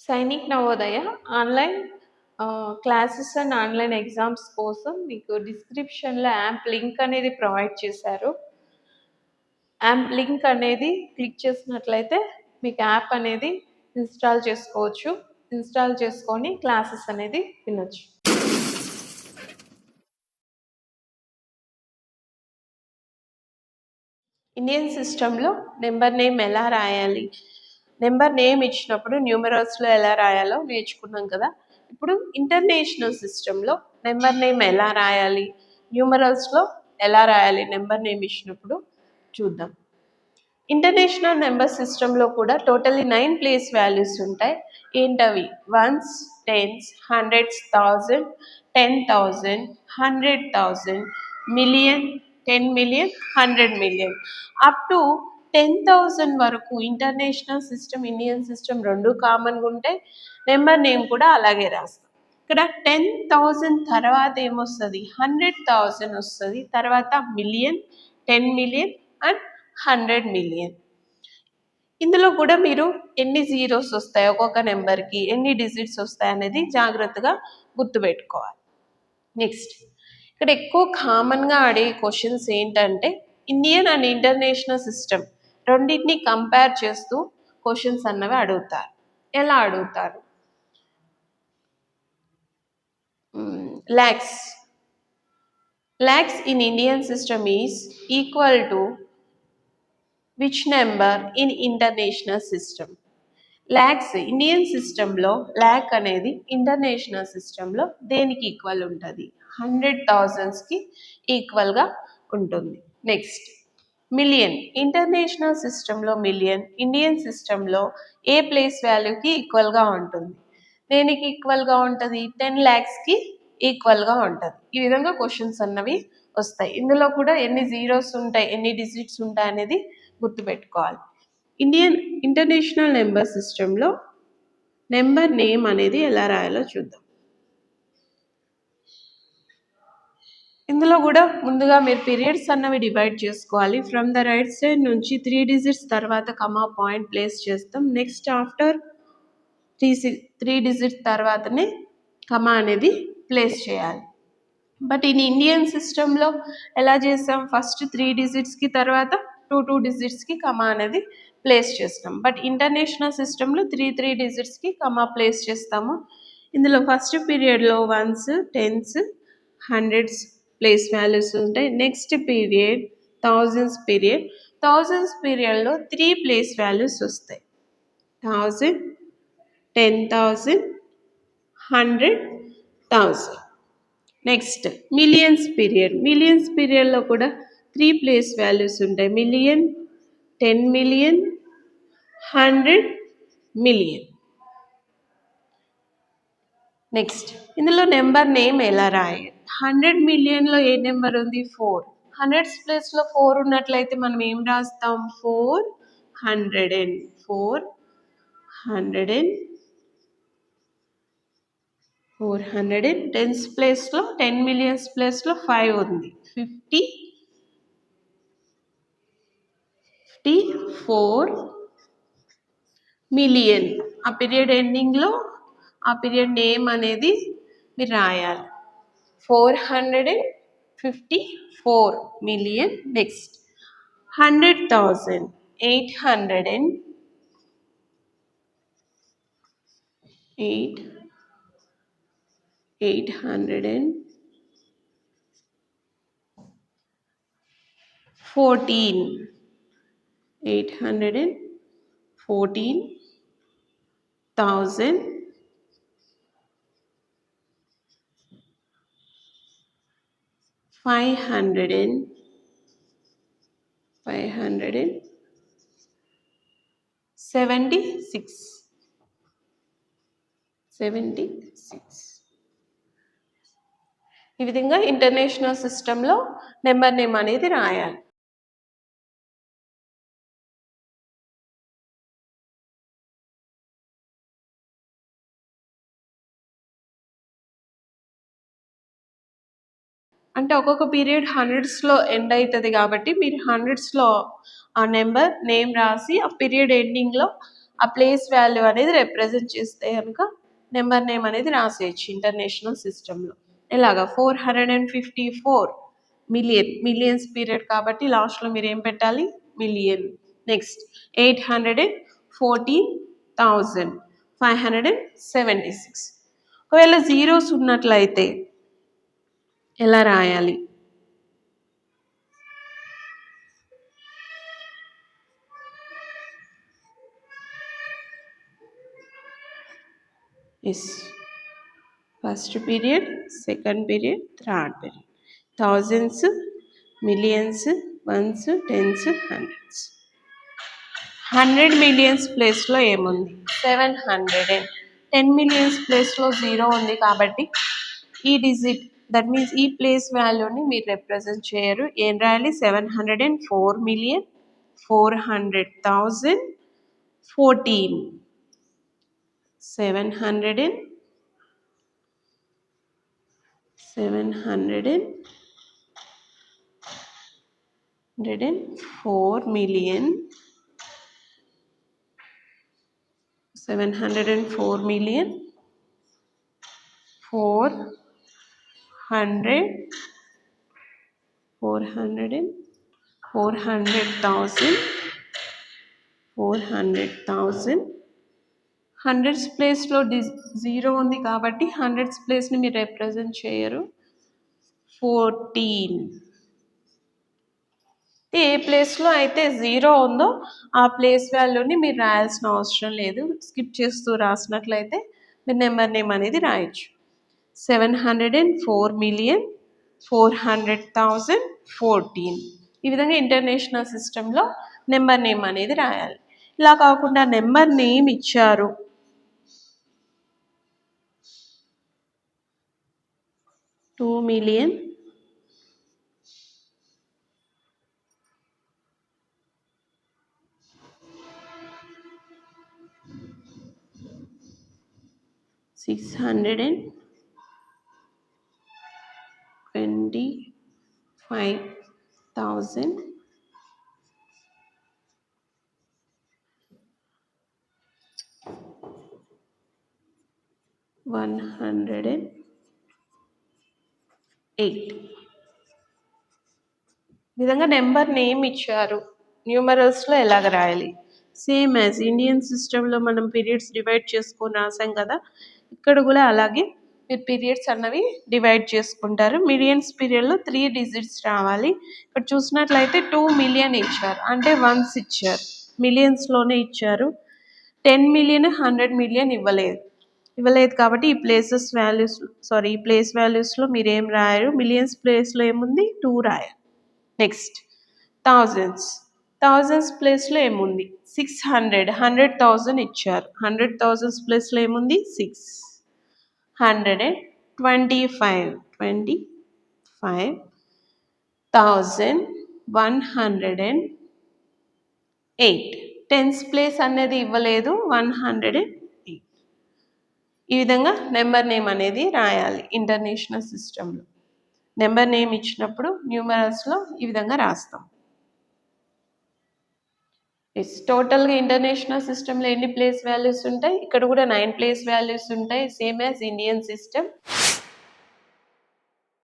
Sainik Navodaya online classes and online exams కోసం మీకు డిస్క్రిప్షన్లో యాప్ లింక్ అనేది ప్రొవైడ్ చేశారు. యాప్ లింక్ అనేది క్లిక్ చేసినట్లయితే మీకు యాప్ అనేది ఇన్స్టాల్ చేసుకోవచ్చు. ఇన్స్టాల్ చేసుకొని క్లాసెస్ అనేది వినొచ్చు. ఇండియన్ సిస్టంలో నెంబర్ నేమ్ ఎలా రాయాలి, నెంబర్ నేమ్ ఇచ్చినప్పుడు న్యూమరల్స్లో ఎలా రాయాలో నేర్చుకున్నాం కదా. ఇప్పుడు ఇంటర్నేషనల్ సిస్టంలో నెంబర్ నేమ్ ఎలా రాయాలి, న్యూమరల్స్లో ఎలా రాయాలి నెంబర్ నేమ్ ఇచ్చినప్పుడు చూద్దాం. ఇంటర్నేషనల్ నెంబర్ సిస్టంలో కూడా టోటల్లీ 9 ప్లేస్ వాల్యూస్ ఉంటాయి. ఏంటవి? 1s, 10s, 100s, 1000, 10,000, 100,000, million, 10 million, 100 million, up to 10,000 వరకు. ఇంటర్నేషనల్ సిస్టమ్, ఇండియన్ సిస్టమ్ రెండు కామన్గా ఉంటాయి. నెంబర్ నేమ్ కూడా అలాగే రాస్తాం. ఇక్కడ 10,000 తర్వాత ఏమొస్తుంది? 100,000 వస్తుంది. తర్వాత మిలియన్, 10 మిలియన్ అండ్ 100 మిలియన్. ఇందులో కూడా మీరు ఎన్ని జీరోస్ వస్తాయి, ఒక్కొక్క నెంబర్కి ఎన్ని డిజిట్స్ వస్తాయి అనేది జాగ్రత్తగా గుర్తుపెట్టుకోవాలి. నెక్స్ట్, ఇక్కడ ఎక్కువ కామన్గా అడిగే క్వశ్చన్స్ ఏంటంటే ఇండియన్ అండ్ ఇంటర్నేషనల్ సిస్టమ్ రెండింటిని కంపేర్ చేస్తూ క్వశ్చన్స్ అన్నవి అడుగుతారు. ఎలా అడుగుతారు? lakhs in Indian system is equal to which number in international system? lakhs Indian సిస్టంలో ల్యాక్ అనేది ఇంటర్నేషనల్ సిస్టంలో దేనికి ఈక్వల్ ఉంటుంది? 100,000కి ఈక్వల్గా ఉంటుంది. నెక్స్ట్, మిలియన్ ఇంటర్నేషనల్ సిస్టంలో మిలియన్ ఇండియన్ సిస్టంలో ఏ ప్లేస్ వాల్యూకి ఈక్వల్గా ఉంటుంది? దేనికి ఈక్వల్గా ఉంటుంది? 10 lakhsకి ఈక్వల్గా ఉంటుంది. ఈ విధంగా క్వశ్చన్స్ అన్నవి వస్తాయి. ఇందులో కూడా ఎన్ని జీరోస్ ఉంటాయి, ఎన్ని డిజిట్స్ ఉంటాయి అనేది గుర్తుపెట్టుకోవాలి. ఇంటర్నేషనల్ నెంబర్ సిస్టంలో నెంబర్ నేమ్ అనేది ఎలా రాయాలో చూద్దాం. ఇందులో కూడా ముందుగా మీరు పీరియడ్స్ అన్నవి డివైడ్ చేసుకోవాలి. ఫ్రమ్ ద రైట్ సైడ్ నుంచి 3 డిజిట్స్ తర్వాత కమా పాయింట్ ప్లేస్ చేస్తాం. నెక్స్ట్ ఆఫ్టర్ 3 డిజిట్స్ తర్వాతనే కమా అనేది ప్లేస్ చేయాలి. బట్ ఇన్ ఇండియన్ సిస్టంలో ఎలా చేస్తాం? ఫస్ట్ 3 డిజిట్స్కి తర్వాత 2 డిజిట్స్కి కమా అనేది ప్లేస్ చేస్తాం. బట్ ఇంటర్నేషనల్ సిస్టంలో 3 డిజిట్స్కి కమా ప్లేస్ చేస్తాము. ఇందులో ఫస్ట్ పీరియడ్లో 1s, 10s, 100s place values ఉంటాయి. నెక్స్ట్ పీరియడ్ థౌజండ్స్ పీరియడ్లో 3 ప్లేస్ వాల్యూస్ వస్తాయి. 1000, 10,000, 100,000. నెక్స్ట్ మిలియన్స్ పీరియడ్లో కూడా 3 ప్లేస్ వాల్యూస్ ఉంటాయి. Million, 10 million, 100 million. నెక్స్ట్, ఇందులో నెంబర్ నేమ్ ఎలా రాయాలి? 100 మిలియన్లో ఏ నెంబర్ ఉంది? 4. 100s ప్లేస్లో 4 ఉన్నట్లయితే మనం ఏం రాస్తాం? 400. 10s ప్లేస్లో 10 మిలియన్స్ ప్లేస్లో 5 ఉంది. 54 మిలియన్. ఆ పీరియడ్ ఎండింగ్లో ఆ పీరియడ్ నేమ్ అనేది మీరు రాయాలి. 454 మిలియన్. నెక్స్ట్ 100,000, 814 814,000, 576. ఈ విధంగా ఇంటర్నేషనల్ సిస్టంలో నెంబర్ నేమ్ అనేది రాయాలి. అంటే ఒక్కొక్క పీరియడ్ 100స్లో ఎండ్ అవుతుంది కాబట్టి మీరు 100స్లో ఆ నెంబర్ నేమ్ రాసి ఆ పీరియడ్ ఎండింగ్లో ఆ ప్లేస్ వాల్యూ అనేది రిప్రజెంట్ చేస్తే కనుక నెంబర్ నేమ్ అనేది రాసేయచ్చు ఇంటర్నేషనల్ సిస్టంలో. ఎలాగా 454 మిలియన్స్ పీరియడ్ కాబట్టి లాస్ట్లో మీరు ఏం పెట్టాలి, మిలియన్. నెక్స్ట్ 814,576. ఒకవేళ జీరోస్ ఉన్నట్లయితే ఎలా రాయాలి? First period, second period, third period. Thousands, millions, ones, tens, hundreds. 100 millions ప్లేస్లో ఏముంది, 700. 10 మిలియన్స్ ప్లేస్లో 0 ఉంది కాబట్టి ఈ డిజిట్ దట్ మీన్స్ ఈ ప్లేస్ వాల్యూని మీరు రిప్రజెంట్ చేయరు. ఏం రాయాలి, 704,400,014. 400,000. హండ్రెడ్స్ ప్లేస్లో 0 ఉంది కాబట్టి హండ్రెడ్స్ ప్లేస్ని మీరు రిప్రజెంట్ చేయరు. 14. ఏ ప్లేస్లో అయితే 0 ఉందో ఆ ప్లేస్ వాల్యూని మీరు రాయాల్సిన అవసరం లేదు. స్కిప్ చేస్తూ రాసినట్లయితే మీరు నెంబర్ నేమ్ అనేది రాయొచ్చు. 704,400,014. ఈ విధంగా ఇంటర్నేషనల్ సిస్టంలో నెంబర్ నేమ్ అనేది రాయాలి. ఇలా కాకుండా నెంబర్ నేమ్ ఇచ్చారు, 2,000,000, 625,000, 108. ఈ విధంగా నెంబర్ నేమ్ ఇచ్చారు, న్యూమరల్స్లో ఎలాగ రాయాలి? సేమ్ యాజ్ ఇండియన్ సిస్టంలో మనం పీరియడ్స్ డివైడ్ చేసుకొని రాసాం కదా, ఇక్కడ కూడా అలాగే మీరు పీరియడ్స్ అన్నవి డివైడ్ చేసుకుంటారు. మిలియన్స్ పీరియడ్లో 3 డిజిట్స్ రావాలి. ఇక్కడ చూసినట్లయితే 2 మిలియన్ ఇచ్చారు, అంటే వన్స్ ఇచ్చారు, మిలియన్స్లోనే ఇచ్చారు. 10 మిలియన్ 100 మిలియన్ ఇవ్వలేదు కాబట్టి ఈ ప్లేస్ వాల్యూస్లో మీరు ఏం రాయరు. మిలియన్స్ ప్లేస్లో ఏముంది, 2 రాయాలి. నెక్స్ట్ థౌజండ్స్ ప్లేస్లో ఏముంది, 600. 100,000 ఇచ్చారు, 100,000 ప్లేస్లో ఏముంది, 6. 125,108. టెన్స్ ప్లేస్ అనేది ఇవ్వలేదు, 108. ఈ విధంగా నెంబర్ నేమ్ అనేది రాయాలి ఇంటర్నేషనల్ సిస్టంలో. నెంబర్ నేమ్ ఇచ్చినప్పుడు న్యూమరల్స్లో ఈ విధంగా రాస్తాం. టోటల్గా ఇంటర్నేషనల్ సిస్టంలో ఎన్ని ప్లేస్ వాల్యూస్ ఉంటాయి, ఇక్కడ కూడా 9 ప్లేస్ వాల్యూస్ ఉంటాయి, సేమ్ యాజ్ ఇండియన్ సిస్టమ్.